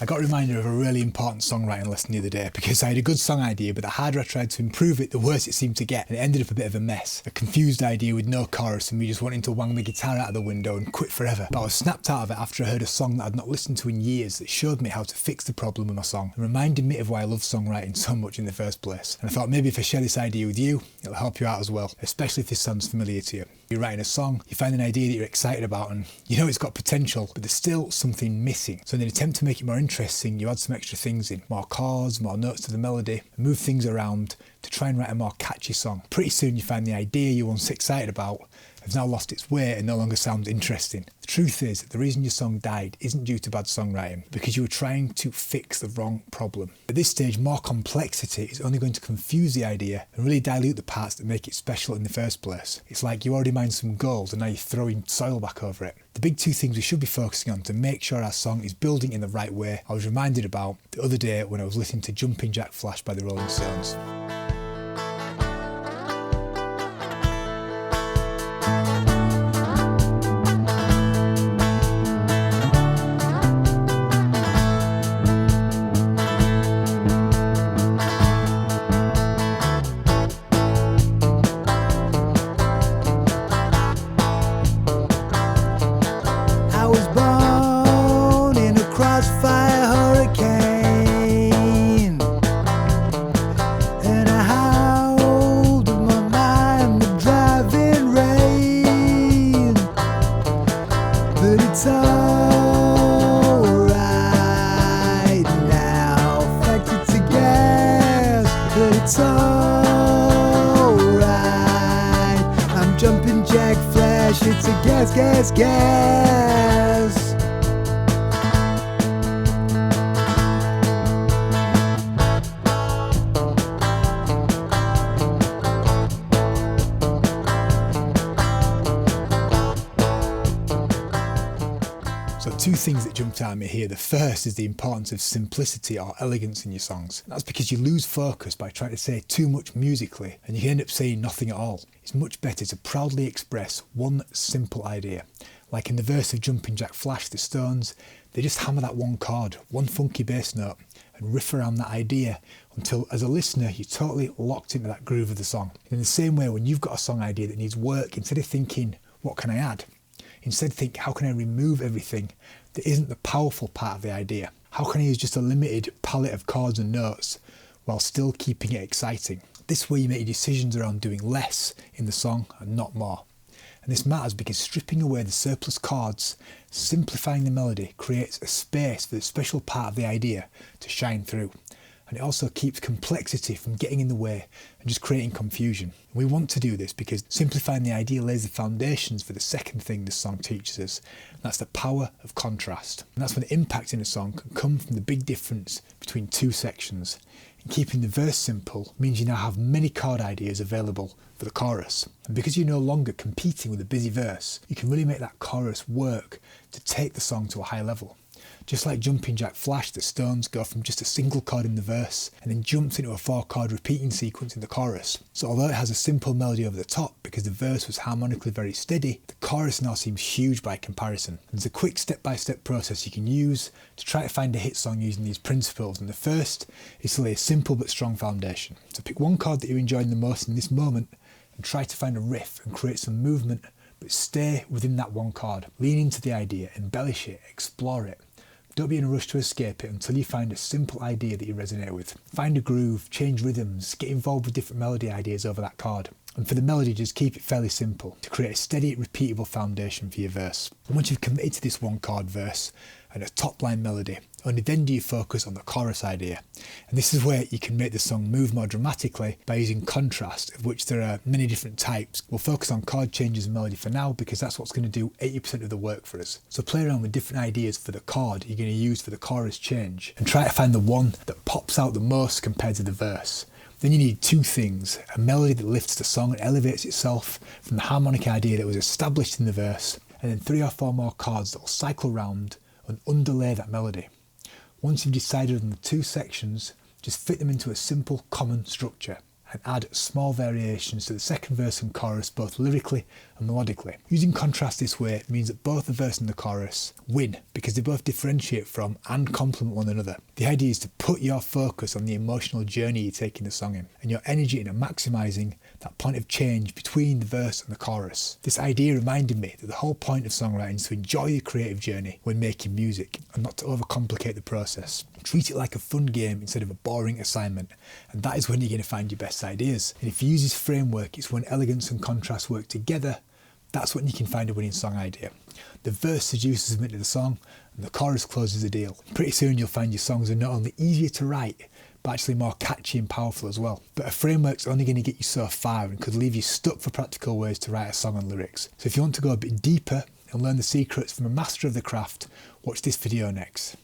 I got reminded of a really important songwriting lesson the other day because I had a good song idea, but the harder I tried to improve it, the worse it seemed to get, and it ended up a bit of a mess. A confused idea with no chorus and me just wanting to wang the guitar out of the window and quit forever. But I was snapped out of it after I heard a song that I'd not listened to in years that showed me how to fix the problem with my song and reminded me of why I love songwriting so much in the first place. And I thought maybe if I share this idea with you, it'll help you out as well, especially if this sounds familiar to you. You're writing a song, you find an idea that you're excited about and you know it's got potential, but there's still something missing. So in an attempt to make it more interesting, you add some extra things in, more chords, more notes to the melody, and move things around to try and write a more catchy song. Pretty soon you find the idea you were once excited about has now lost its way and no longer sounds interesting. The truth is that the reason your song died isn't due to bad songwriting, because you were trying to fix the wrong problem. At this stage, more complexity is only going to confuse the idea and really dilute the parts that make it special in the first place. It's like you already mined some gold and now you're throwing soil back over it. The big two things we should be focusing on to make sure our song is building in the right way, I was reminded about the other day when I was listening to Jumping Jack Flash by the Rolling Stones. Fire hurricane, and I howled in my mind the driving rain, but it's alright now. Fact, it's a gas, but it's alright. I'm jumping Jack Flash, it's a gas, gas, gas. So two things that jumped out at me here. The first is the importance of simplicity or elegance in your songs. And that's because you lose focus by trying to say too much musically and you can end up saying nothing at all. It's much better to proudly express one simple idea. Like in the verse of Jumping Jack Flash, the Stones, they just hammer that one chord, one funky bass note, and riff around that idea until, as a listener, you're totally locked into that groove of the song. In the same way, when you've got a song idea that needs work, instead of thinking, what can I add? Instead think, how can I remove everything that isn't the powerful part of the idea? How can I use just a limited palette of chords and notes while still keeping it exciting? This way you make your decisions around doing less in the song and not more. And this matters because stripping away the surplus chords, simplifying the melody, creates a space for the special part of the idea to shine through. And it also keeps complexity from getting in the way and just creating confusion. And we want to do this because simplifying the idea lays the foundations for the second thing this song teaches us, and that's the power of contrast. And that's when the impact in a song can come from the big difference between two sections. And keeping the verse simple means you now have many chord ideas available for the chorus. And because you're no longer competing with a busy verse, you can really make that chorus work to take the song to a high level. Just like Jumping Jack Flash, the Stones go from just a single chord in the verse and then jumps into a 4-chord repeating sequence in the chorus. So although it has a simple melody over the top because the verse was harmonically very steady, the chorus now seems huge by comparison. And there's a quick step-by-step process you can use to try to find a hit song using these principles, and the first is to lay a simple but strong foundation. So pick one chord that you're enjoying the most in this moment and try to find a riff and create some movement, but stay within that one chord. Lean into the idea, embellish it, explore it. Don't be in a rush to escape it until you find a simple idea that you resonate with. Find a groove, change rhythms, get involved with different melody ideas over that chord. And for the melody, just keep it fairly simple to create a steady, repeatable foundation for your verse. And once you've committed to this one chord verse and a top line melody, only then do you focus on the chorus idea. And this is where you can make the song move more dramatically by using contrast, of which there are many different types. We'll focus on chord changes and melody for now because that's what's going to do 80% of the work for us. So play around with different ideas for the chord you're going to use for the chorus change and try to find the one that pops out the most compared to the verse. Then you need two things: a melody that lifts the song and elevates itself from the harmonic idea that was established in the verse, and then 3 or 4 more chords that will cycle round and underlay that melody. Once you've decided on the two sections, just fit them into a simple common structure. and add small variations to the second verse and chorus both lyrically and melodically. Using contrast this way means that both the verse and the chorus win because they both differentiate from and complement one another. The idea is to put your focus on the emotional journey you're taking the song in and your energy into maximising that point of change between the verse and the chorus. This idea reminded me that the whole point of songwriting is to enjoy your creative journey when making music and not to overcomplicate the process. Treat it like a fun game instead of a boring assignment, and that is when you're going to find your best ideas. And if you use this framework, it's when elegance and contrast work together, that's when you can find a winning song idea. The verse seduces them into the song and the chorus closes the deal. Pretty soon you'll find your songs are not only easier to write, but actually more catchy and powerful as well. But a framework's only going to get you so far and could leave you stuck for practical ways to write a song and lyrics. So if you want to go a bit deeper and learn the secrets from a master of the craft, watch this video next.